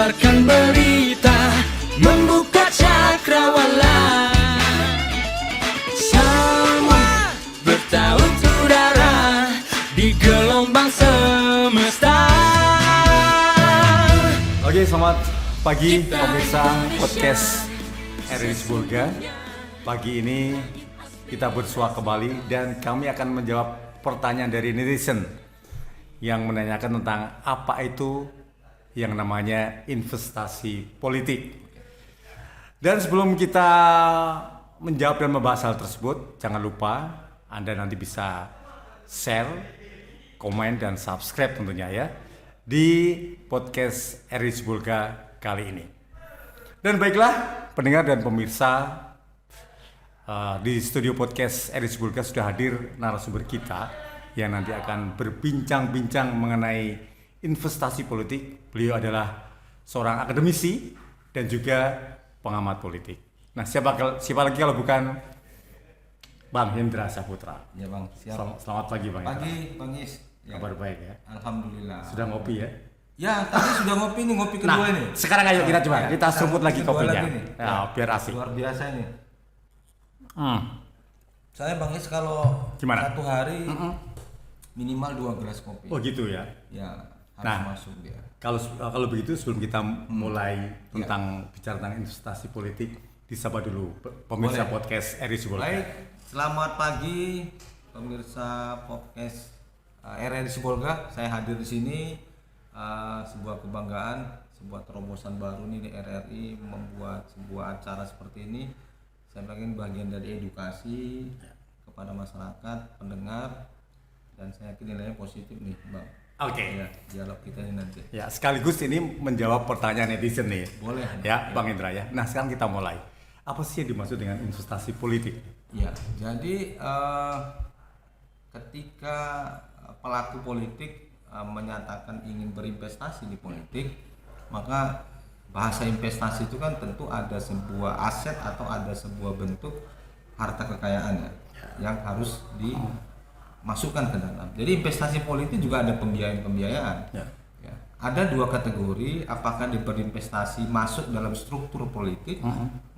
menyebarkan berita, membuka cakrawala. Semua bertaut udara di gelombang semesta. Oke, selamat pagi pemirsa podcast RRI Sibolga. Pagi ini kita bersua kembali dan kami akan menjawab pertanyaan dari netizen yang menanyakan tentang apa itu yang namanya investasi politik. Dan sebelum kita menjawab dan membahas hal tersebut, jangan lupa Anda nanti bisa share, komen, dan subscribe tentunya ya di podcast RRI Sibolga kali ini. Dan baiklah pendengar dan pemirsa, di studio podcast RRI Sibolga sudah hadir narasumber kita yang nanti akan berbincang-bincang mengenai investasi politik. Beliau adalah seorang akademisi dan juga pengamat politik. Nah, siapa lagi kalau bukan Bang Hendra Saputra. Ya Bang, siap. Selamat pagi Bang. Pagi Bang Is. Ya. Kabar baik ya? Alhamdulillah. Sudah ngopi ya? Ya, tadi sudah ngopi nih, ngopi kedua Nah, ini. sekarang ayo kita coba, kita seruput lagi kedua kopinya. lagi nih. Ya, biar asik. Luar biasa ini. Saya Bang Is kalau Gimana? satu hari minimal 2 gelas kopi. Oh gitu ya? Ya, harus Nah, masuk dia. Kalau begitu sebelum kita mulai tentang bicara tentang investasi politik, disapa dulu pemirsa Boleh. podcast RRI Sibolga. Baik, selamat pagi pemirsa podcast RRI Sibolga. Saya hadir di sini, sebuah kebanggaan, sebuah terobosan baru nih di RRI membuat sebuah acara seperti ini. Saya pengen bagian dari edukasi kepada masyarakat, pendengar, dan saya yakin nilainya positif nih, Bang. Oke. Ya, dialog kita ini nanti. Ya, sekaligus ini menjawab pertanyaan netizen nih. Boleh. Ya, Bang Indra ya. Nah, sekarang kita mulai. Apa sih yang dimaksud dengan investasi politik? Ya, jadi ketika pelaku politik menyatakan ingin berinvestasi di politik, maka bahasa investasi itu kan tentu ada sebuah aset atau ada sebuah bentuk harta kekayaannya yang harus dimasukkan ke dalam. Jadi investasi politik juga ada pembiayaan. Ya. Ada 2 kategori, apakah dia berinvestasi masuk dalam struktur politik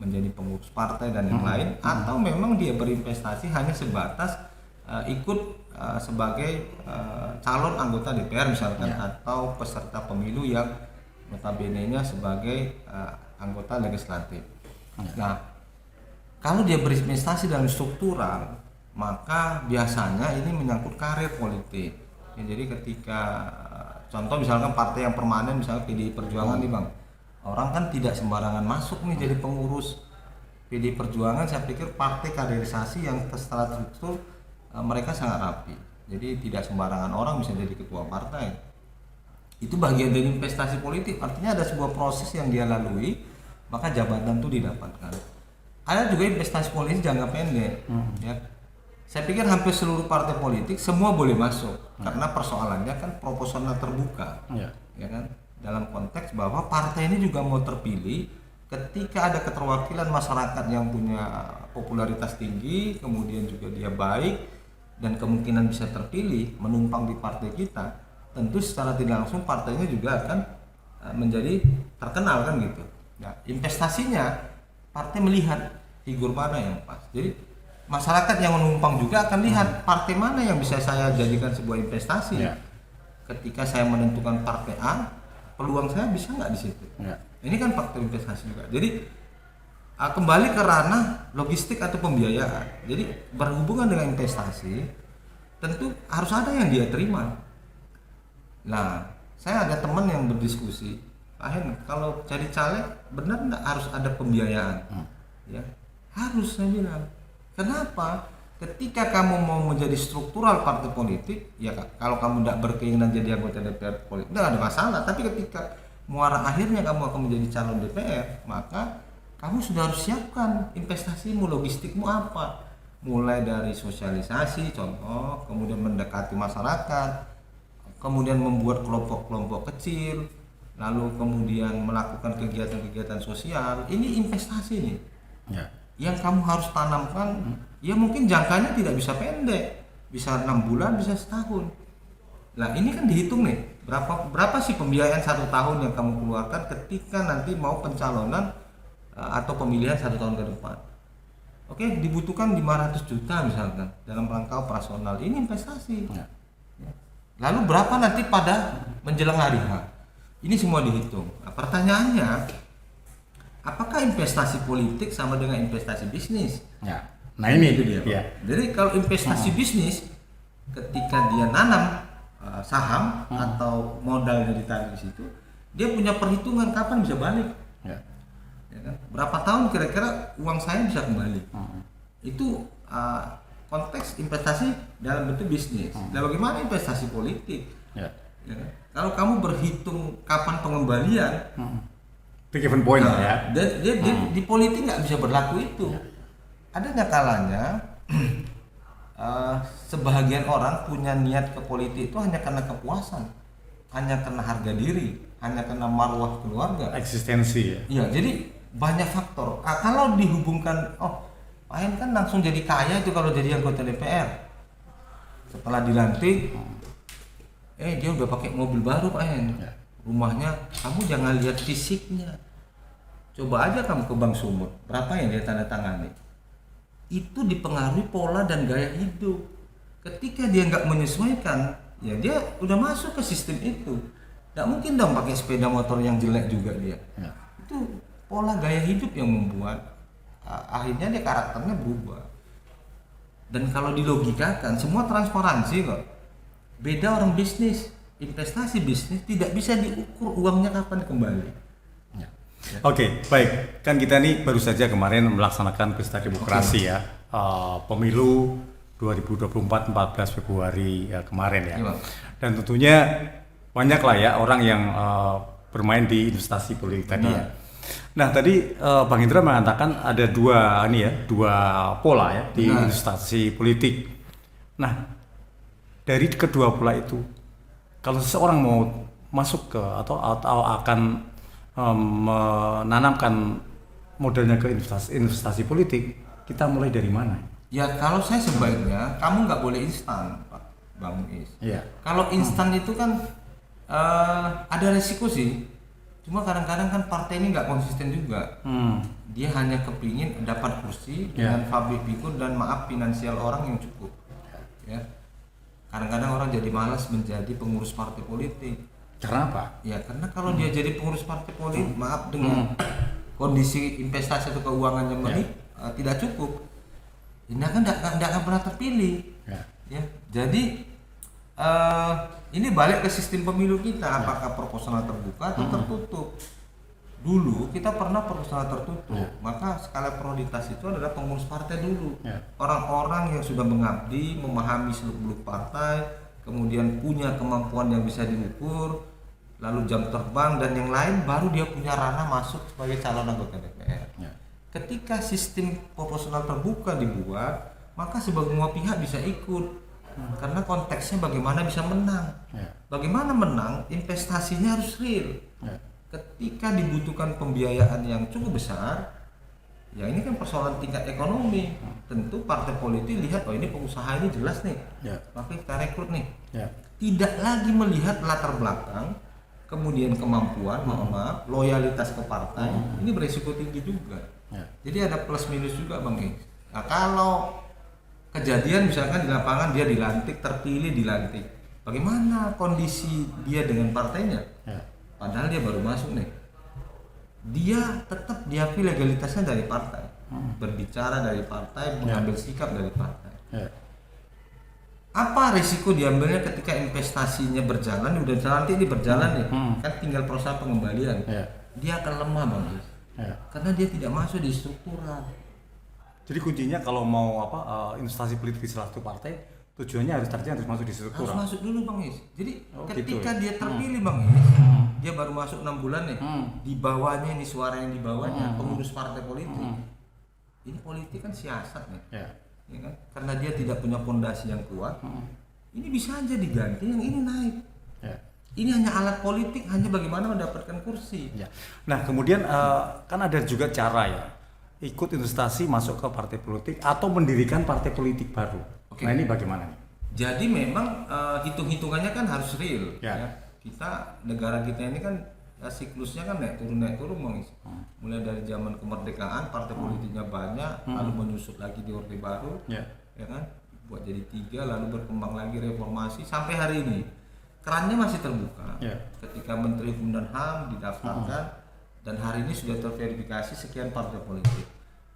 menjadi pengurus partai dan yang lain, atau memang dia berinvestasi hanya sebatas ikut sebagai calon anggota DPR misalkan, atau peserta pemilu yang notabene-nya sebagai anggota legislatif. Nah, kalau dia berinvestasi dalam struktural, maka biasanya ini menyangkut karir politik. Ya, jadi ketika contoh misalkan partai yang permanen, misalnya PDI Perjuangan nih Bang, orang kan tidak sembarangan masuk nih jadi pengurus PDI Perjuangan. Saya pikir partai kaderisasi yang secara struktur mereka sangat rapi, jadi tidak sembarangan orang bisa jadi ketua partai. Itu bagian dari investasi politik, artinya ada sebuah proses yang dia lalui, maka jabatan itu didapatkan. Ada juga investasi politik jangka pendek, ya. Saya pikir hampir seluruh partai politik semua boleh masuk, karena persoalannya kan proporsional terbuka, ya kan. Dalam konteks bahwa partai ini juga mau terpilih ketika ada keterwakilan masyarakat yang punya popularitas tinggi, kemudian juga dia baik dan kemungkinan bisa terpilih menumpang di partai kita. Tentu secara tidak langsung partainya juga akan menjadi terkenal kan gitu. Nah, investasinya partai melihat figur mana yang pas. Jadi masyarakat yang menumpang juga akan lihat partai mana yang bisa saya jadikan sebuah investasi. Ketika saya menentukan partai A, peluang saya bisa nggak di situ. Ini kan faktor investasi juga. Jadi kembali ke ranah logistik atau pembiayaan. Jadi berhubungan dengan investasi, tentu harus ada yang dia terima. Nah, saya ada teman yang berdiskusi, Pak Hen, kalau jadi caleg benar nggak harus ada pembiayaan? Ya, harus, saya bilang. Kenapa? Ketika kamu mau menjadi struktural partai politik, ya kalau kamu tidak berkeinginan jadi anggota DPR politik, tidak ada masalah. Tapi ketika muara akhirnya kamu akan menjadi calon DPR, maka kamu sudah harus siapkan investasimu, logistikmu apa. Mulai dari sosialisasi, contoh, kemudian mendekati masyarakat, kemudian membuat kelompok-kelompok kecil, lalu kemudian melakukan kegiatan-kegiatan sosial. Ini investasi nih, yang kamu harus tanamkan. Ya mungkin jangkanya tidak bisa pendek, bisa 6 bulan, bisa setahun. Nah ini kan dihitung nih, berapa sih pembiayaan 1 tahun yang kamu keluarkan ketika nanti mau pencalonan atau pemilihan 1 tahun ke depan. Oke, dibutuhkan 500 juta misalkan dalam rangka operasional, ini investasi. Ya. Lalu berapa nanti pada menjelang hari H? Ini semua dihitung. Nah, pertanyaannya, apakah investasi politik sama dengan investasi bisnis? Ya. Nah ini itu dia. Ya. Jadi kalau investasi bisnis, ketika dia nanam saham atau modalnya ditarik di situ, dia punya perhitungan kapan bisa balik. Ya. Ya kan? Berapa tahun kira-kira uang saya bisa kembali? Itu konteks investasi dalam bentuk bisnis. Nah, bagaimana investasi politik? Ya. Ya kan? Kalau kamu berhitung kapan pengembalian, given point ya. Dia di politik nggak bisa berlaku itu. Ya. Ada nggak kalanya sebahagian orang punya niat ke politik itu hanya karena kepuasan, hanya karena harga diri, hanya karena marwah keluarga, eksistensi ya. Iya, jadi banyak faktor. Kalau dihubungkan, Pak En kan langsung jadi kaya itu kalau jadi anggota DPR. Setelah dilantik, dia udah pakai mobil baru Pak En. Ya. Rumahnya, kamu jangan lihat fisiknya. Coba aja kamu ke Bank Sumut, berapa yang dia tanda tangani? Itu dipengaruhi pola dan gaya hidup. Ketika dia nggak menyesuaikan, ya dia udah masuk ke sistem itu. Nggak mungkin dong pakai sepeda motor yang jelek juga dia. Ya. Itu pola gaya hidup yang membuat akhirnya dia karakternya berubah. Dan kalau dilogikakan, semua transparansi kok. Beda orang bisnis, investasi bisnis tidak bisa diukur uangnya kapan kembali. Ya. Oke, baik. Kan kita nih baru saja kemarin melaksanakan pesta demokrasi ya. Pemilu 2024 14 Februari kemarin ya. Dan tentunya banyak lah ya orang yang bermain di investasi politik tadi ya. Nah tadi Bang Indra mengatakan ada dua pola ya di investasi politik. Nah dari kedua pola itu, kalau seseorang mau masuk ke atau akan menanamkan modalnya ke investasi politik, kita mulai dari mana? Ya kalau saya sebaiknya kamu nggak boleh instan, Pak Bang Is. Iya. Kalau instan itu kan ada resiko sih. Cuma kadang-kadang kan partai ini nggak konsisten juga. Dia hanya kepingin dapat kursi dengan public figure dan finansial orang yang cukup. Ya. Kadang-kadang orang jadi malas menjadi pengurus partai politik. Karena apa? Ya karena kalau dia jadi pengurus partai politik, dengan kondisi investasi atau keuangannya tidak cukup, ini kan tidak akan pernah terpilih. Ya. Jadi ini balik ke sistem pemilu kita, apakah proporsional terbuka atau tertutup. Dulu kita pernah proporsional tertutup, maka skala prioritas itu adalah pengurus partai dulu. Orang-orang yang sudah mengabdi, memahami seluk-beluk partai, kemudian punya kemampuan yang bisa diukur, lalu jam terbang dan yang lain, baru dia punya ranah masuk sebagai calon anggota DPR. Ketika sistem proporsional terbuka dibuat, maka semua pihak bisa ikut. Karena konteksnya bagaimana bisa menang. Bagaimana menang, investasinya harus real. Ketika dibutuhkan pembiayaan yang cukup besar, ya ini kan persoalan tingkat ekonomi. Tentu partai politik lihat, ini pengusaha ini jelas nih, maka kita rekrut nih. Tidak lagi melihat latar belakang, kemudian kemampuan, loyalitas ke partai. Ini berisiko tinggi juga. Jadi ada plus minus juga Bang Is. Nah kalau kejadian misalkan di lapangan dia terpilih dilantik, bagaimana kondisi dia dengan partainya? Padahal dia baru masuk nih, dia tetap diakui legalitasnya dari partai, berbicara dari partai, mengambil sikap dari partai. Apa risiko diambilnya ketika investasinya berjalan, udah nanti ini berjalan nih, kan tinggal proses pengembalian, dia akan lemah Bang, karena dia tidak masuk di struktural. Jadi kuncinya kalau mau investasi politik di salah satu partai, tujuannya harus masuk di struktural. Harus masuk dulu Bang Is. Jadi ketika dia terpilih Bang Is, dia baru masuk 6 bulan nih, di bawahnya ini suara yang di bawahnya pengurus partai politik. Ini politik kan siasat nih, ya kan? Karena dia tidak punya fondasi yang kuat, ini bisa aja diganti, yang ini naik. Ini hanya alat politik, hanya bagaimana mendapatkan kursi. Nah kemudian kan ada juga cara ya, ikut investasi masuk ke partai politik atau mendirikan partai politik baru. Nah ini bagaimana nih? Jadi memang hitung-hitungannya kan harus real. kita negara kita ini kan siklusnya kan naik turun Bang Is. Mulai dari zaman kemerdekaan partai politiknya banyak, lalu menyusut lagi di Orde Baru, ya kan, buat jadi 3, lalu berkembang lagi reformasi sampai hari ini. Kerannya masih terbuka. Ketika Menteri Hukum dan HAM didaftarkan dan hari ini sudah terverifikasi sekian partai politik.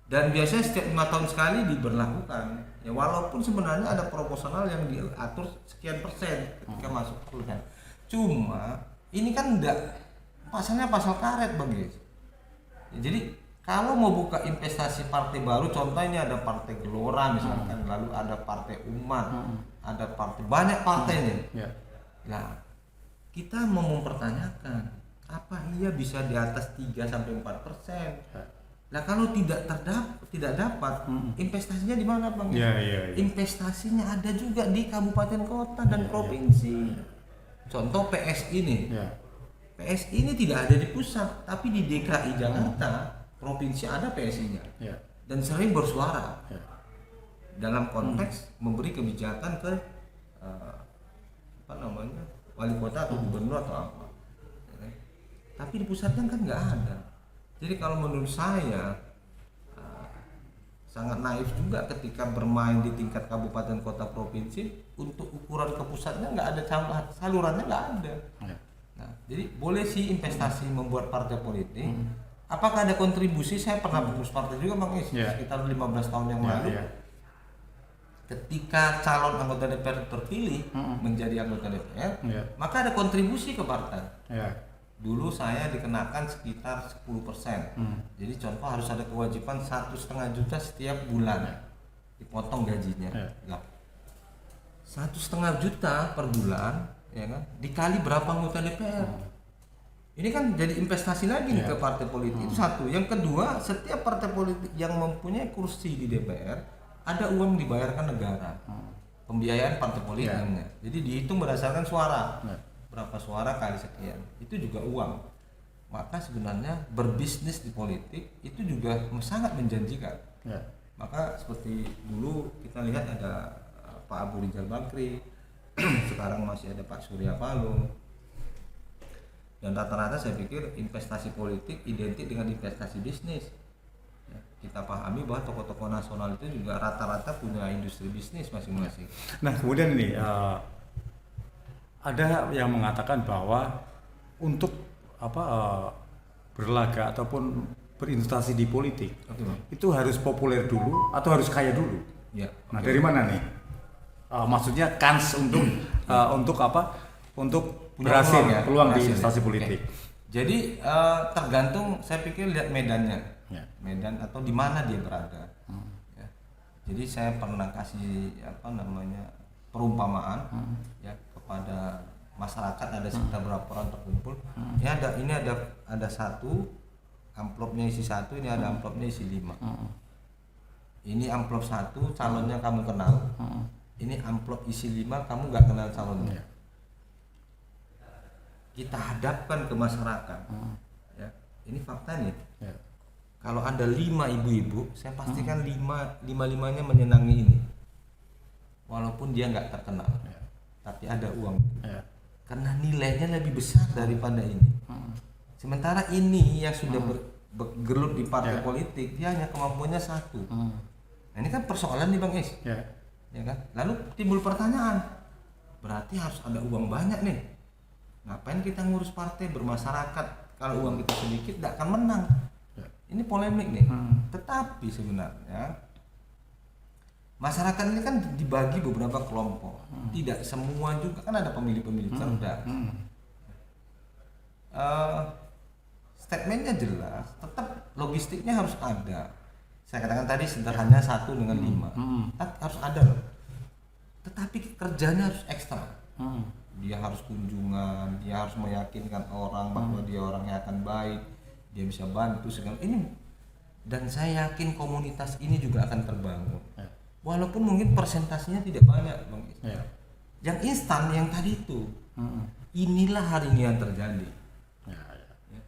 Dan biasanya setiap 5 tahun sekali diberlakukan. Ya walaupun sebenarnya ada proporsional yang diatur sekian persen ketika masuk pilihan. Cuma ini kan enggak pasalnya pasal karet Bang Is. Ya, jadi kalau mau buka investasi partai baru, contohnya ada partai Gelora misalkan, lalu ada partai Umat, ada partai banyak partai nih. Nah, kita mau mempertanyakan apa iya bisa di atas 3-4%? Nah, kalau tidak dapat, investasinya di mana Bang? Investasinya ada juga di kabupaten kota dan provinsi. Contoh PSI nih. PSI ini tidak ada di pusat, tapi di DKI Jakarta, provinsi ada PSI-nya. Dan sering bersuara. Dalam konteks memberi kebijakan ke wali kota atau gubernur atau apa. Tapi di pusatnya kan nggak ada. Jadi kalau menurut saya sangat naif juga ketika bermain di tingkat kabupaten kota provinsi, untuk ukuran ke pusatnya nggak ada, salurannya nggak ada. Nah, jadi boleh sih investasi membuat partai politik. Apakah ada kontribusi? Saya pernah pengurus partai juga Bang Is, sekitar 15 tahun yang lalu. Ketika calon anggota DPR terpilih menjadi anggota DPR, maka ada kontribusi ke partai. Dulu saya dikenakan sekitar 10%. Jadi contoh harus ada kewajiban 1,5 juta setiap bulan, dipotong gajinya. 1,5 juta per bulan, ya kan? Dikali berapa anggota DPR? Ini kan jadi investasi lagi nih ke partai politik. Itu satu. Yang kedua, setiap partai politik yang mempunyai kursi di DPR ada uang dibayarkan negara, pembiayaan partai politiknya. Jadi dihitung berdasarkan suara. Berapa suara kali sekian, itu juga uang. Maka sebenarnya berbisnis di politik itu juga sangat menjanjikan. Maka seperti dulu kita lihat ada Pak Abu Rizal Bakri, sekarang masih ada Pak Surya Paloh. Dan rata-rata saya pikir investasi politik identik dengan investasi bisnis. Kita pahami bahwa tokoh-tokoh nasional itu juga rata-rata punya industri bisnis masing-masing. Nah kemudian ini ada yang mengatakan bahwa untuk berlaga ataupun berinvestasi di politik itu harus populer dulu atau harus kaya dulu. Nah dari mana nih? Maksudnya kans untuk berhasil peluang di investasi politik. Jadi tergantung, saya pikir lihat medannya, medan atau di mana dia berada. Jadi saya pernah kasih perumpamaan kepada masyarakat, ada sekitar berapa orang terkumpul. Ini ada satu amplopnya isi 1, ini ada amplopnya isi 5. Ini amplop 1 calonnya kamu kenal. Ini amplop isi 5 kamu nggak kenal calonnya. Kita hadapkan ke masyarakat. Ini fakta nih. Kalau ada 5 ibu-ibu, saya pastikan 5-5-nya menyenangi ini. Walaupun dia nggak terkenal, tapi ada uang. Karena nilainya lebih besar daripada ini. Sementara ini yang sudah bergelut di partai politik, dia hanya kemampuannya 1. Nah, ini kan persoalan nih Bang Is. Ya kan? Lalu timbul pertanyaan, berarti harus ada uang banyak nih. Ngapain kita ngurus partai bermasyarakat? Kalau uang kita sedikit, tidak akan menang. Ini polemik nih. Tetapi sebenarnya masyarakat ini kan dibagi beberapa kelompok. Tidak semua juga, kan ada pemilih-pemilih cerdas. Statementnya jelas, tetap logistiknya harus ada. Saya katakan tadi sederhananya 1 dengan 5. Harus ada loh. Tetapi kerjanya harus ekstra. Dia harus kunjungan, dia harus meyakinkan orang bahwa dia orang yang akan baik, dia bisa bantu segala ini. Dan saya yakin komunitas ini juga akan terbangun. Walaupun mungkin persentasenya tidak banyak, Bang. Yang instan yang tadi itu. Inilah hari ini yang terjadi.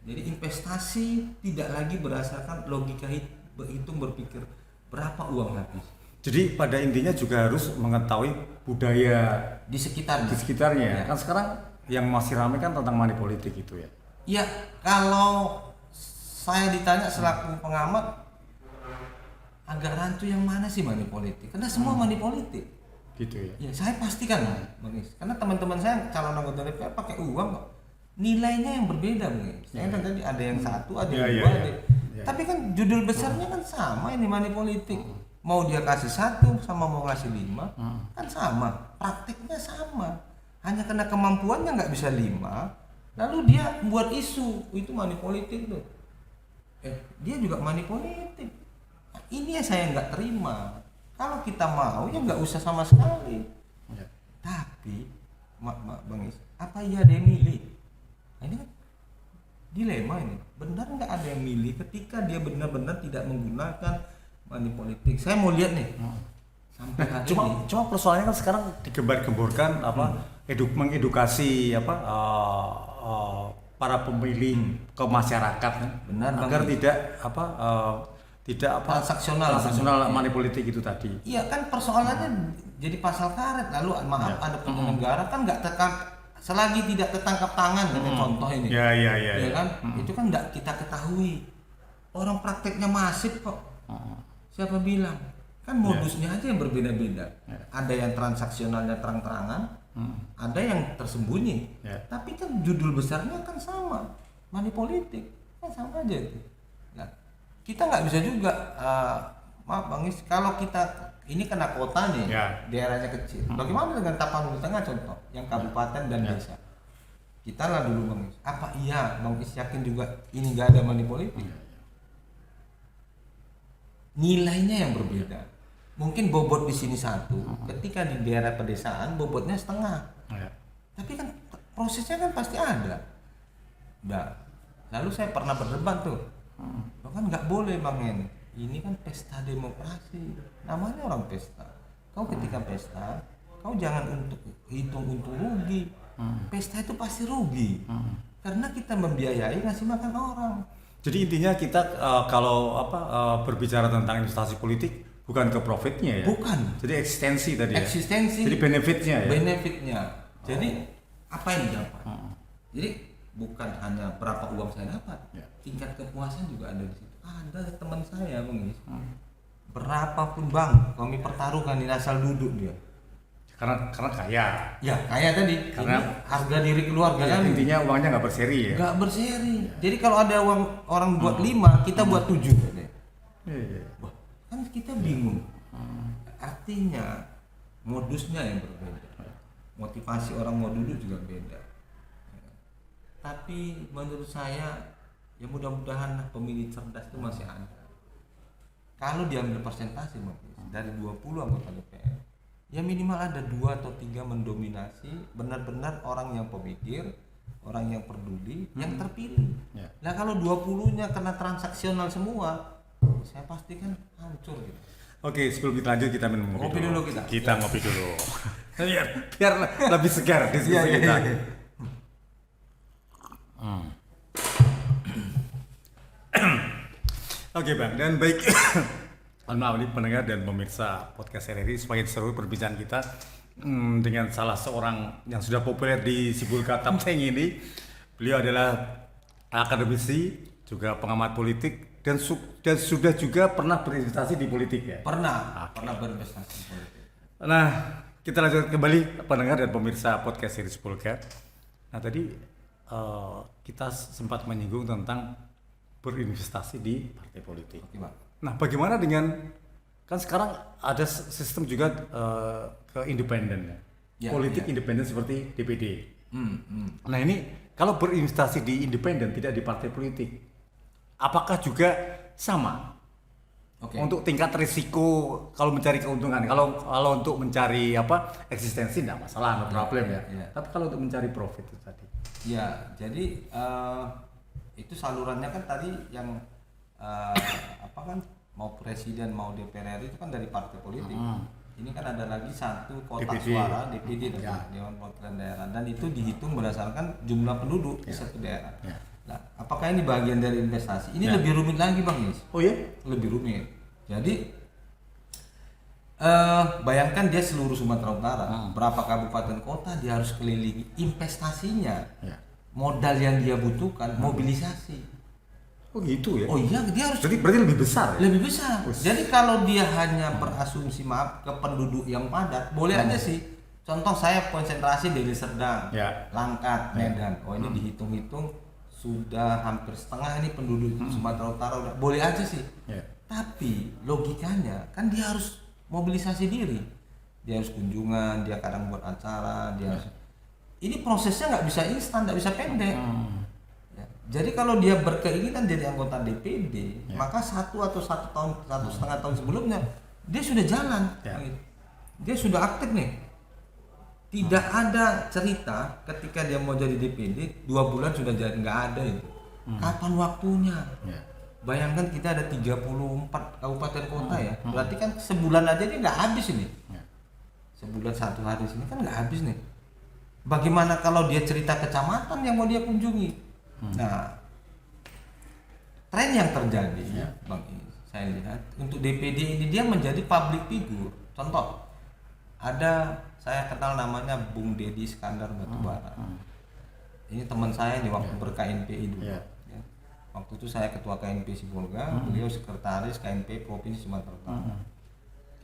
Jadi investasi tidak lagi berdasarkan logika berhitung berpikir berapa uang habis. Jadi pada intinya juga harus mengetahui budaya di sekitarnya. Kan sekarang yang masih ramai kan tentang money politik itu ya. Ya, kalau saya ditanya selaku pengamat, agak rancu yang mana sih money politik? Karena semua money politik. Gitu ya. Ya, saya pastikan, Bang Is. Karena teman-teman saya calon anggota DPR pakai uang kok. Nilainya yang berbeda, Bang Is. Saya kan tadi ada yang satu, ada yang dua, ada. Tapi kan judul besarnya kan sama, ini money politik. Mau dia kasih 1 sama mau ngasih 5 kan sama, praktiknya sama. Hanya karena kemampuannya nggak bisa 5, lalu dia buat isu itu money politik tuh. Dia juga money politik. Nah, ini yang saya nggak terima. Kalau kita mau ya nggak usah sama sekali. Tapi Bang Is, apa iya ada yang milih? Nah, ini kan dilema ini. Benar nggak ada yang milih ketika dia benar-benar tidak menggunakan money politik? Saya mau lihat nih. Sampai hari ini. Cuma persoalannya kan sekarang digembar-gemborkan mengedukasi para pemilih ke masyarakat kan? Benar, agar Bang. tidak Transaksional money politik itu tadi. Iya kan persoalannya jadi pasal karet. Lalu maaf ada penyelenggara kan nggak selagi tidak tertangkap tangan dengan contoh ini. Ya kan? Itu kan nggak kita ketahui. Orang prakteknya masif kok. Siapa bilang? Kan modusnya aja yang berbeda-beda. Ada yang transaksionalnya terang-terangan, ada yang tersembunyi. Tapi kan judul besarnya kan sama, money politik, kan sama aja itu. Nah, kita nggak bisa juga, maaf Bang Is, kalau kita ini kena kota nih, daerahnya kecil. Bagaimana dengan Tapanuli Tengah contoh, yang kabupaten dan desa? Kita lah dulu Bang Is. Apa iya Bang Is yakin juga ini nggak ada money politik? Nilainya yang berbeda. Mungkin bobot di sini 1, ketika di daerah pedesaan bobotnya setengah. Tapi kan prosesnya kan pasti ada. Nah, lalu saya pernah berdebat tuh. Kan nggak boleh Bang En. Ini kan pesta demokrasi. Namanya orang pesta. Kau ketika pesta, kau jangan untuk hitung untung rugi. Pesta itu pasti rugi. Karena kita membiayai ngasih makan orang. Jadi intinya kita berbicara tentang investasi politik bukan ke profitnya ya. Bukan. Jadi eksistensi tadi ya. Eksistensi. Jadi benefitnya ya. Benefitnya. Jadi apa yang didapat? Jadi bukan hanya berapa uang saya dapat. Tingkat kepuasan juga ada di situ. Ada teman saya Bang Is. Berapapun Bang kami pertaruhkan di asal duduk dia. Karena kaya. Ya kaya tadi. Karena harga diri keluarga kan. Intinya uangnya nggak berseri ya. Nggak berseri. Jadi kalau ada orang buat 5, kita buat 7. Wah, kan kita bingung. Artinya modusnya yang berbeda. Motivasi orang mau duduk juga beda. Tapi menurut saya ya mudah-mudahan pemilih cerdas itu masih ada. Kalau diambil persentase dari 20 anggota DPR, ya minimal ada 2 atau 3 mendominasi benar-benar orang yang pemikir, orang yang peduli, yang terpilih. Nah kalau 20-nya kena transaksional semua, saya pastikan hancur gitu. Oke, sebelum kita lanjut kita minum Ngopi dulu kita. Kita ngopi dulu. biar lebih segar diskusi kita. Oke Bang, dan baik. Maaf nih pendengar dan pemirsa podcast RRI, semakin seru perbincangan kita dengan salah seorang yang sudah populer di Sibulka Tamteng ini. Beliau adalah akademisi, juga pengamat politik dan sudah juga pernah berinvestasi di politik ya. Pernah berinvestasi di politik. Nah, kita lanjut kembali pendengar dan pemirsa podcast seri Sibulka. Nah tadi kita sempat menyinggung tentang berinvestasi di partai politik. Oke, Bang. Nah, bagaimana dengan kan sekarang ada sistem juga ke independen ya, politik independen seperti DPD. Nah ini kalau berinvestasi di independen tidak di partai politik, apakah juga sama? Untuk tingkat risiko kalau mencari keuntungan, kalau untuk mencari eksistensi tidak masalah, no problem ya. Tapi kalau untuk mencari profit itu tadi. Ya, jadi itu salurannya kan tadi yang kan mau presiden mau DPR RI itu kan dari partai politik. Ini kan ada lagi satu kotak suara DPD Dewan Perwakilan Daerah, dan itu dihitung berdasarkan jumlah penduduk di satu daerah. Nah, apakah ini bagian dari investasi? Ini lebih rumit lagi Bang Is. Oh ya? Lebih rumit. Jadi Bayangkan dia seluruh Sumatera Utara, berapa kabupaten kota dia harus kelilingi, investasinya, modal yang dia butuhkan, mobilisasi. Oh gitu ya. Oh iya, dia harus. Jadi berarti lebih besar ya? Lebih besar. Jadi kalau dia hanya berasumsi ke penduduk yang padat, boleh aja sih. Contoh saya konsentrasi di Deli Serdang, Langkat, Medan. Oh ini dihitung-hitung sudah hampir setengah ini penduduk Sumatera Utara udah boleh aja sih. Tapi logikanya kan dia harus mobilisasi diri, dia harus kunjungan, dia kadang buat acara, dia harus. Ini prosesnya nggak bisa instan, nggak bisa pendek. Ya. Jadi kalau dia berkeinginan jadi anggota DPD, maka 1 atau 1 tahun, 1,5 tahun sebelumnya dia sudah jalan, dia sudah aktif nih. Tidak ada cerita ketika dia mau jadi DPD 2 bulan sudah jadi, nggak ada itu. Kapan waktunya? Bayangkan kita ada 34 kabupaten kota ya, berarti kan sebulan aja dia nggak habis ini. Sebulan 1 hari sini kan nggak habis nih. Bagaimana kalau dia cerita kecamatan yang mau dia kunjungi? Nah, tren yang terjadi, Bang Is, saya lihat untuk DPD ini dia menjadi public figure. Contoh, ada saya kenal namanya Bung Dedi Iskandar Batubara. Ini teman saya di waktu ber-KNPI dulu. Waktu itu saya ketua KNP Sibolga, beliau sekretaris KNP Provinsi Sumatera Utara.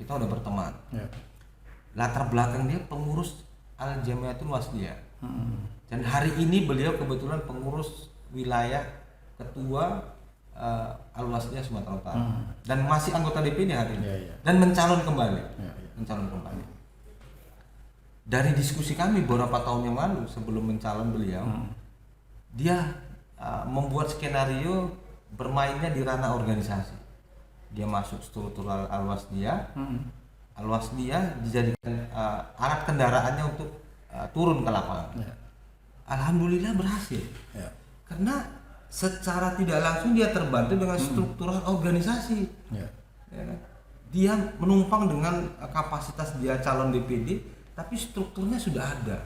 Kita udah berteman. Latar belakang dia pengurus Al-Jamiatul Wasliyah. Dan hari ini beliau kebetulan pengurus wilayah ketua Al-Wasliyah Sumatera Utara. Dan masih anggota DPD hari ini. Dan mencalon kembali. Mencalon kembali. Dari diskusi kami beberapa tahun yang lalu sebelum mencalon beliau, dia membuat skenario bermainnya di ranah organisasi. Dia masuk struktural Al-Wasliyah. Al-Wasliyah dijadikan alat kendaraannya untuk turun ke lapangan. Alhamdulillah berhasil. Karena secara tidak langsung dia terbantu dengan struktural organisasi. Dia menumpang dengan kapasitas dia calon DPD, tapi strukturnya sudah ada.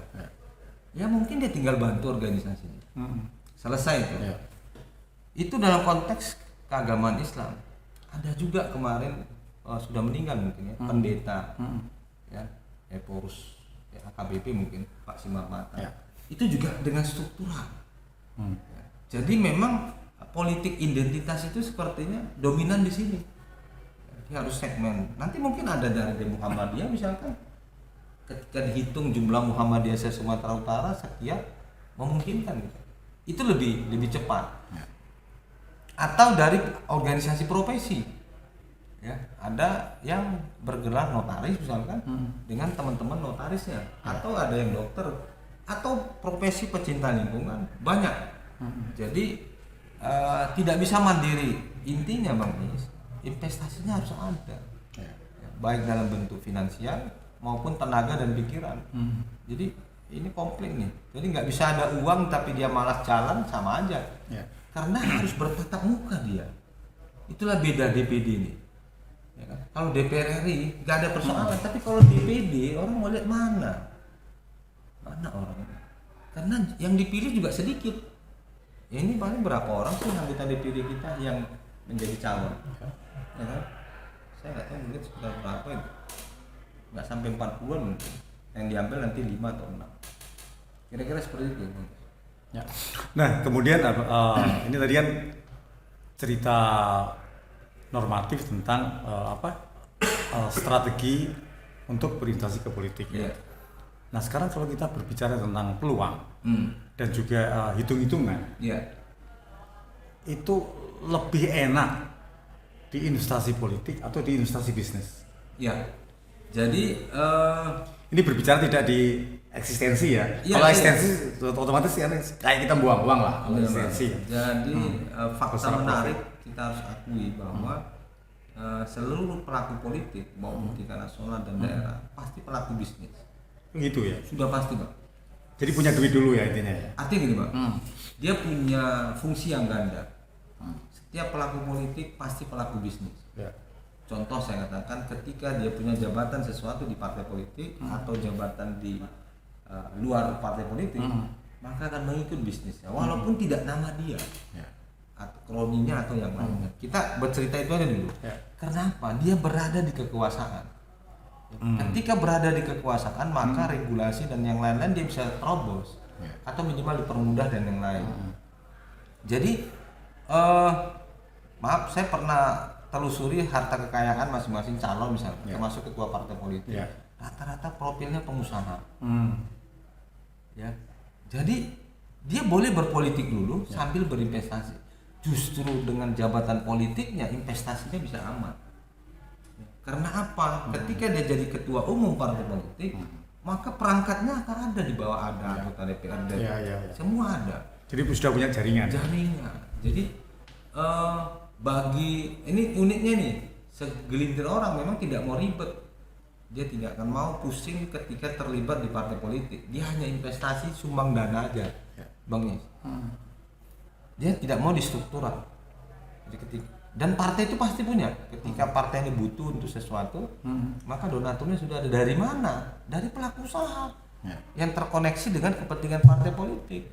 Ya mungkin dia tinggal bantu organisasinya. Selesai itu. Itu dalam konteks keagamaan Islam. Ada juga kemarin sudah meninggal mungkin ya, pendeta ya, Eporus ya, AKBP mungkin Pak Simarmata. Itu juga dengan struktural. Ya. Jadi memang politik identitas itu sepertinya dominan di sini. Dia harus segmen. Nanti mungkin ada dari Muhammadiyah misalkan, ketika dihitung jumlah Muhammadiyah se-Sumatera Utara sekian, memungkinkan gitu. Itu lebih cepat. Atau dari organisasi profesi. Ya, ada yang bergelar notaris misalkan dengan teman-teman notarisnya, atau ada yang dokter, atau profesi pecinta lingkungan, banyak. Jadi tidak bisa mandiri. Intinya Bang Is, investasinya harus ada. Ya, baik dalam bentuk finansial maupun tenaga dan pikiran. Jadi ini komplek nih, jadi nggak bisa ada uang tapi dia malas jalan, sama aja. Karena harus bertatap muka dia. Itulah beda DPD ini. Ya kan? Kalau DPR RI nggak ada persoalan, tapi kalau DPD orang mau lihat mana orang. Karena yang dipilih juga sedikit. Ya, ini paling berapa orang sih anggota DPD kita yang menjadi calon? Ya kan? Saya nggak tahu, mungkin sekitar berapa itu. Nggak sampai 40-an mungkin. Yang diambil nanti 5 atau 6. Kira-kira seperti itu. Nah, kemudian ini tadi kan cerita normatif tentang strategi untuk berinvestasi ke politik. Nah, sekarang kalau kita berbicara tentang peluang dan juga hitung-hitungan, itu lebih enak di investasi politik atau di investasi bisnis? Jadi ini berbicara tidak di eksistensi ya. Kalau eksistensi otomatis kan kayak kita buang uang lah kalau eksistensi. Jadi fakta menarik kita harus akui bahwa seluruh pelaku politik maupun tingkat nasional dan daerah pasti pelaku bisnis. Gitu ya. Sudah pasti, Bang. Jadi punya duit dulu ya intinya ya. Artinya gini, Bang. Dia punya fungsi yang ganda. Setiap pelaku politik pasti pelaku bisnis. Contoh saya katakan ketika dia punya jabatan sesuatu di partai politik atau jabatan di luar partai politik, maka akan mengikut bisnisnya walaupun tidak nama dia atau kroninya atau yang lainnya. Kita bercerita itu aja dulu. Kenapa? Dia berada di kekuasaan. Ketika berada di kekuasaan maka regulasi dan yang lain-lain dia bisa terobos atau minimal dipermudah dan yang lain. Jadi maaf, saya pernah telusuri harta kekayaan masing-masing calon misalnya, termasuk ketua partai politik. Rata-rata profilnya pengusaha. Ya. Jadi dia boleh berpolitik dulu sambil berinvestasi. Justru dengan jabatan politiknya investasinya bisa aman. Karena apa? Ketika dia jadi ketua umum partai politik, maka perangkatnya akan ada di bawah, ada anggota DPRD, semua ada. Jadi sudah punya jaringan. Jadi bagi ini uniknya nih, segelintir orang memang tidak mau ribet. Dia tidak akan mau pusing ketika terlibat di partai politik. Dia hanya investasi sumbang dana aja, Bang Yes. Dia tidak mau distruktural. Jadi dan partai itu pasti punya. Ketika partai ini butuh untuk sesuatu, maka donaturnya sudah ada. Dari mana? Dari pelaku usaha yang terkoneksi dengan kepentingan partai politik.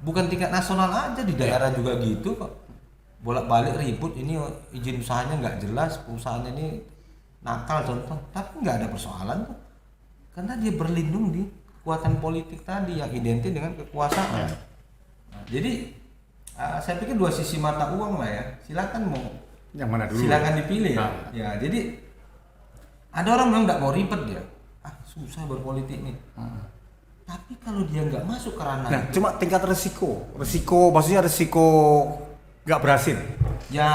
Bukan tingkat nasional aja, di daerah juga gitu kok. Bolak-balik ribut, ini izin usahanya nggak jelas, perusahaannya ini nakal contoh, tapi nggak ada persoalan tuh. Karena dia berlindung di kekuatan politik tadi yang identik dengan kekuasaan. Nah, jadi saya pikir dua sisi mata uang lah ya. Silakan mau yang mana dulu? Silakan dipilih ya. Ya, jadi ada orang memang nggak mau ribet dia. Susah berpolitik nih. Tapi kalau dia nggak masuk ke ranah, cuma tingkat resiko maksudnya resiko nggak berhasil. Ya,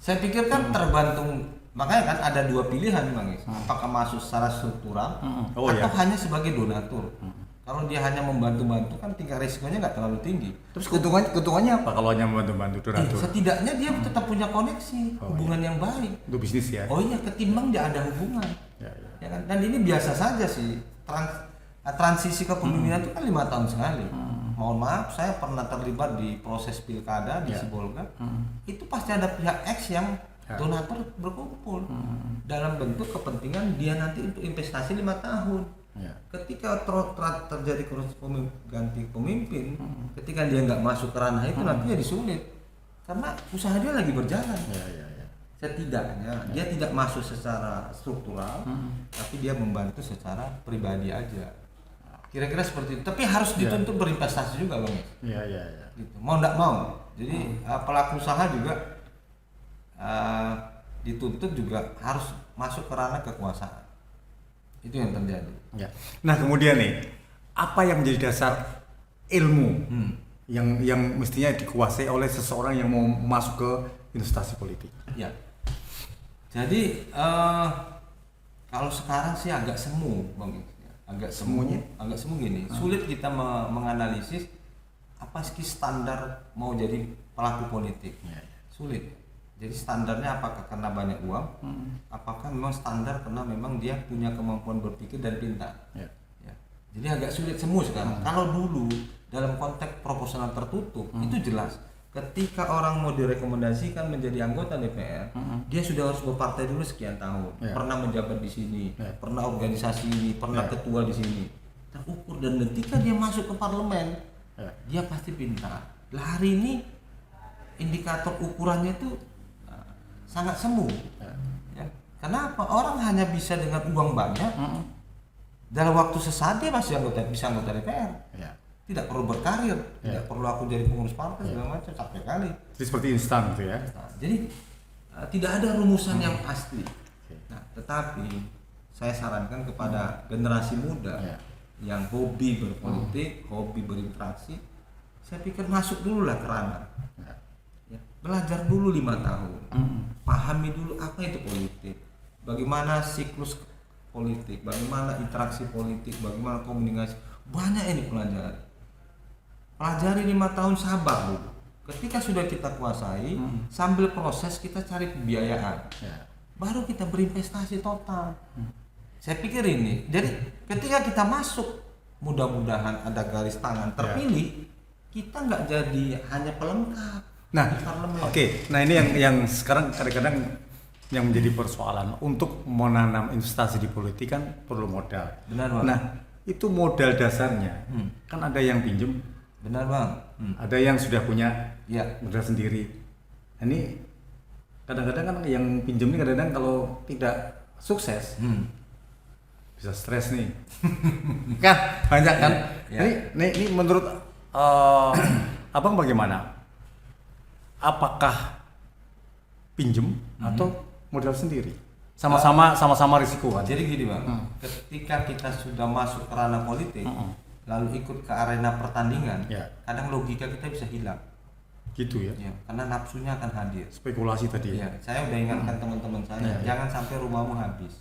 saya pikir kan tergantung. Makanya kan ada dua pilihan Bang Is. Apakah masuk secara struktural atau hanya sebagai donatur. Kalau dia hanya membantu-bantu kan tingkat risikonya nggak terlalu tinggi. Terus keuntungannya apa kalau hanya membantu-bantu donatur? Setidaknya dia tetap punya koneksi, hubungan yang baik. Untuk bisnis ya? Oh iya, ketimbang dia ada hubungan. Ya kan? Dan ini biasa saja sih. Transisi kepemimpinan itu kan 5 tahun sekali. Mohon maaf, saya pernah terlibat di proses pilkada di Sibolga. Itu pasti ada pihak X yang donatur berkumpul dalam bentuk kepentingan dia nanti untuk investasi 5 tahun. Ketika terjadi ganti pemimpin, ketika dia nggak masuk ke ranah itu nantinya disulit karena usaha dia lagi berjalan. Setidaknya dia tidak masuk secara struktural, tapi dia membantu secara pribadi aja. Kira-kira seperti itu. Tapi harus dituntut berinvestasi juga, Bang. Gitu. Mau nggak mau. Jadi pelaku usaha juga dituntut juga harus masuk ke ranah kekuasaan. Itu yang terjadi. Nah kemudian nih, apa yang menjadi dasar ilmu yang mestinya dikuasai oleh seseorang yang mau masuk ke investasi politik? Ya. Jadi kalau sekarang sih agak semu, Bang. Agak semu gini. Sulit kita menganalisis apa sih standar mau jadi pelaku politik. Sulit. Jadi standarnya apakah karena banyak uang, apakah memang standar karena memang dia punya kemampuan berpikir dan pintar. Jadi agak sulit semu sekarang. Kalau dulu dalam konteks proporsional tertutup itu jelas. Ketika orang mau direkomendasikan menjadi anggota DPR, dia sudah harus berpartai dulu sekian tahun, pernah menjabat di sini, pernah organisasi ini, pernah ketua di sini, terukur. Dan ketika dia masuk ke parlemen, dia pasti pintar. Lah hari ini indikator ukurannya itu sangat semu. Kenapa? Orang hanya bisa dengan uang banyak, dalam waktu sesaat dia masih bisa anggota DPR. Tidak perlu berkarir, tidak perlu aku jadi pengurus partai segala macam, capek kali. Jadi seperti instan gitu ya. Jadi tidak ada rumusan yang pasti. Nah, tetapi saya sarankan kepada generasi muda yang hobi berpolitik, hobi berinteraksi, saya pikir masuk dulu lah ke ranah. Belajar dulu 5 tahun. Pahami dulu apa itu politik. Bagaimana siklus politik, bagaimana interaksi politik, bagaimana komunikasi. Banyak ini pelajaran. Pelajari 5 tahun, sabar dulu. Ketika sudah kita kuasai, sambil proses kita cari pembiayaan. Baru kita berinvestasi total. Saya pikir ini. Jadi ketika kita masuk, mudah-mudahan ada garis tangan terpilih, kita nggak jadi hanya pelengkap. Nah, Nah ini yang sekarang kadang-kadang yang menjadi persoalan untuk menanam investasi di politik kan perlu modal. Benar, Bang. Nah, itu modal dasarnya kan ada yang pinjem. Benar, Bang. Ada yang sudah punya modal sendiri. Ini kadang-kadang kan yang pinjem ini kadang-kadang kalau tidak sukses bisa stres nih. Kan banyak kan. Ya. Ini menurut abang bagaimana? Apakah pinjem atau modal sendiri? Sama-sama risiko kan? Jadi gini bang, ketika kita sudah masuk ke ranah politik, lalu ikut ke arena pertandingan, Ya. kadang logika kita bisa hilang. Gitu ya. Ya, karena nafsunya akan hadir. Spekulasi tadi. Ya, saya udah ingatkan teman-teman saya, Ya, ya. jangan sampai rumahmu habis.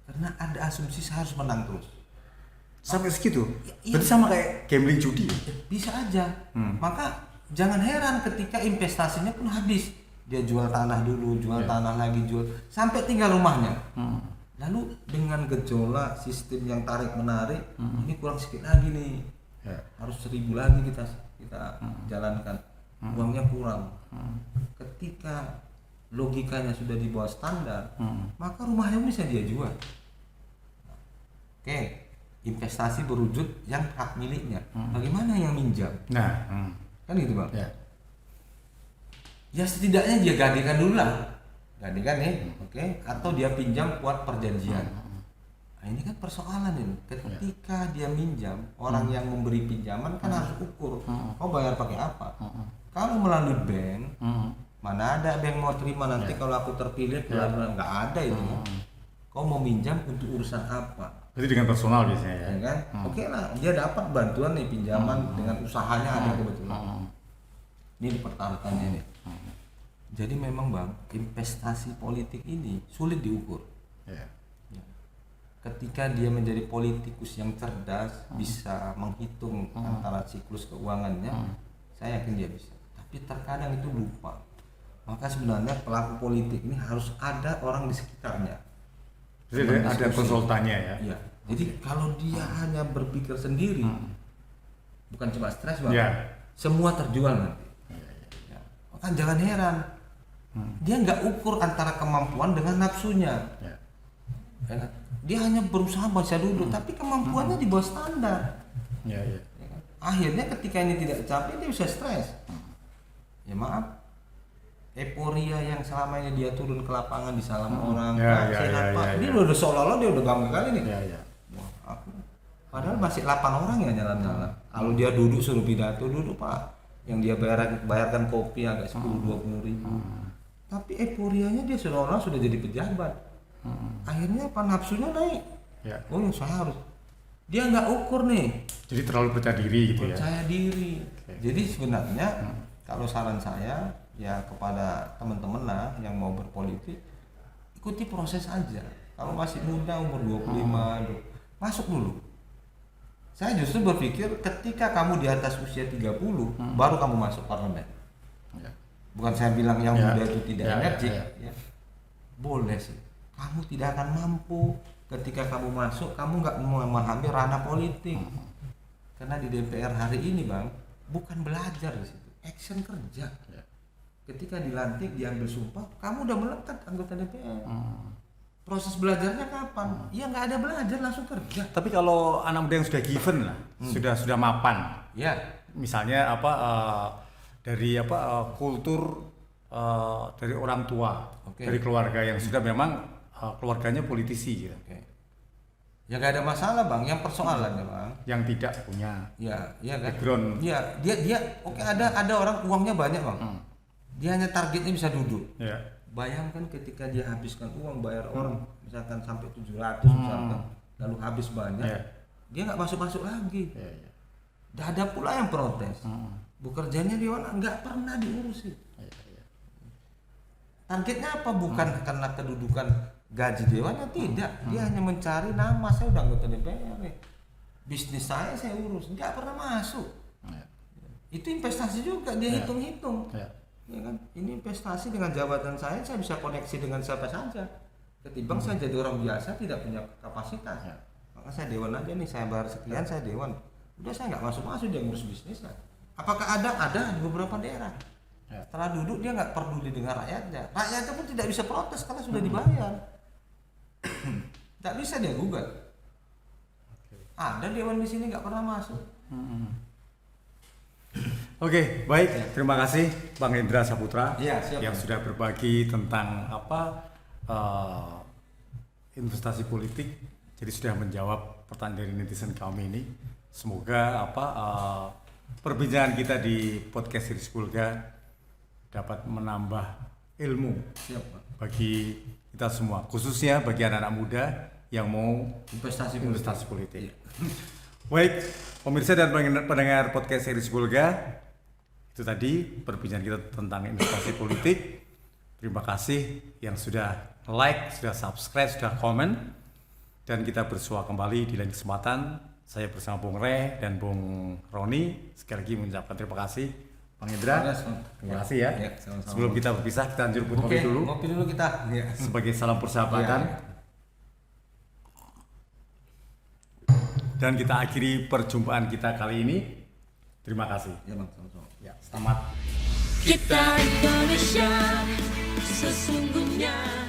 Karena ada asumsi saya harus menang terus. Sampai segitu. Iya. Berarti sama kayak gambling judi. Bisa aja. Maka jangan heran ketika investasinya pun habis. Dia jual tanah dulu, jual tanah lagi, jual sampai tinggal rumahnya. Lalu dengan gejolak sistem yang tarik menarik, ini kurang sedikit lagi nih. Ya. Harus 1.000 lagi kita jalankan. Uangnya kurang. Ketika logikanya sudah di bawah standar, maka rumahnya bisa dia jual. Oke, investasi berwujud yang hak miliknya. Bagaimana yang minjam? Nah, Kan gitu bang. ya. Ya setidaknya dia gadekan dulu lah, gadekan nih, oke? Atau dia pinjam buat perjanjian. Nah ini kan persoalan ini. Ketika dia minjam, orang yang memberi pinjaman kan harus ukur. Kau bayar pakai apa? Kalau melalui bank, mana ada bank mau terima nanti kalau aku terpilih? Nggak ada itu. Kau mau minjam untuk urusan apa? Berarti dengan personal biasanya ya. Ya kan? Oke lah, dia dapat bantuan nih pinjaman dengan usahanya ada kebetulan. Ini dipertaruhkannya nih. Jadi memang bang, investasi politik ini sulit diukur. Ya. Ketika dia menjadi politikus yang cerdas, bisa menghitung antara siklus keuangannya, saya yakin dia bisa. Tapi terkadang itu lupa. Maka sebenarnya pelaku politik ini harus ada orang di sekitarnya. Jadi ada konsultannya ya. Iya. Jadi kalau dia hanya berpikir sendiri, bukan cuma stres bang, Ya. semua terjual nanti. Ya. Maka jangan heran, dia nggak ukur antara kemampuan dengan nafsunya. Ya. Ya kan? Dia hanya berusaha baca dulu, tapi kemampuannya di bawah standar. Ya, ya. Ya kan? Akhirnya ketika ini tidak tercapai dia bisa stres. Ya maaf, euforia yang selama ini dia turun ke lapangan di salam orang, Ya, Pak, ya, sehat ya, Pak. ya, Ini ya. udah seolah-olah dia udah bangga kali nih. Ya, ya. Wah, aku padahal masih 8 orang ya jalan-jalan. Kalau dia duduk suruh pidato duduk Pak, yang dia bayarkan kopi agak 10-20 ribu. Tapi euforianya dia seolah-olah sudah jadi pejabat. Akhirnya apa, nafsunya naik. Ya. Oh saya harus. Dia nggak ukur nih. Jadi terlalu percaya diri gitu ya. Percaya diri. Jadi sebenarnya kalau saran saya ya kepada teman-teman lah yang mau berpolitik, ikuti proses aja. Kalau masih muda umur 25, masuk dulu. Saya justru berpikir ketika kamu di atas usia 30 baru kamu masuk parlemen. Ya. Bukan saya bilang yang Ya. muda itu tidak Ya, energik, ya, ya. Boleh sih. Kamu tidak akan mampu ketika kamu masuk, kamu nggak memahami ranah politik. Karena di DPR hari ini bang, bukan belajar di situ, action kerja. Ya. Ketika dilantik, diambil sumpah, kamu udah melekat anggota DPR. Proses belajarnya kapan? Ya nggak ada belajar, langsung kerja. Tapi kalau anak muda yang sudah given lah, sudah mapan, Ya, misalnya dari kultur dari orang tua, Oke. dari keluarga yang sudah memang keluarganya politisi gitu, oke. Ya nggak ada masalah bang. Yang persoalannya bang, yang tidak punya ya kan. background. Ya, dia oke, ada orang uangnya banyak bang. Dia hanya targetnya bisa duduk. Ya. Bayangkan ketika dia habiskan uang bayar orang misalkan sampai 700 misalkan, lalu habis banyak, Ya. dia nggak masuk lagi. Ya, ya. Dan ada pula yang protes. Bekerjanya di mana nggak pernah diurusin. Ya, ya. Targetnya apa? Bukan karena kedudukan gaji dewannya, tidak. Dia hanya mencari nama, saya udah anggota DPR nih. Bisnis saya urus, nggak pernah masuk. Ya. Itu investasi juga, dia Ya. hitung-hitung. Ya. Ya kan? Ini investasi dengan jabatan saya bisa koneksi dengan siapa saja. Ketimbang saya jadi orang biasa tidak punya kapasitas. Ya. Maka saya dewan aja nih, saya bayar sekian, saya dewan. Udah saya nggak masuk dia ngurus bisnisnya. Apakah ada? Ada di beberapa daerah. Ya. Setelah duduk dia nggak peduli dengan rakyatnya. Rakyatnya pun tidak bisa protes karena sudah dibayar. Tidak bisa dia gugat. Ada dewan di sini nggak pernah masuk. Oke, baik. Terima kasih Bang Hendra Saputra Iya, siap, yang Bang. sudah berbagi tentang investasi politik Jadi sudah menjawab pertanyaan dari netizen kami ini. Semoga perbincangan kita di podcast Iris Bulga dapat menambah ilmu Siap, Pak. bagi kita semua, khususnya bagi anak-anak muda yang mau Investasi politik. Iya. Baik, pemirsa dan pendengar podcast Iris Bulga, itu tadi perbincangan kita tentang investasi politik. Terima kasih yang sudah like, sudah subscribe, sudah komen, dan kita bersua kembali di lain kesempatan. Saya bersama Bung Re dan Bung Roni sekali lagi mengucapkan terima kasih. Bang Indra, terima kasih ya. Ya, sama-sama. Sebelum kita berpisah, kita lanjut ngopi dulu Ngopi dulu kita. Ya. sebagai salam persahabatan. Ya. Dan kita akhiri perjumpaan kita kali ini. Terima kasih. Ya, Bang, sama-sama. Ya, selamat. Kita Indonesia sesungguhnya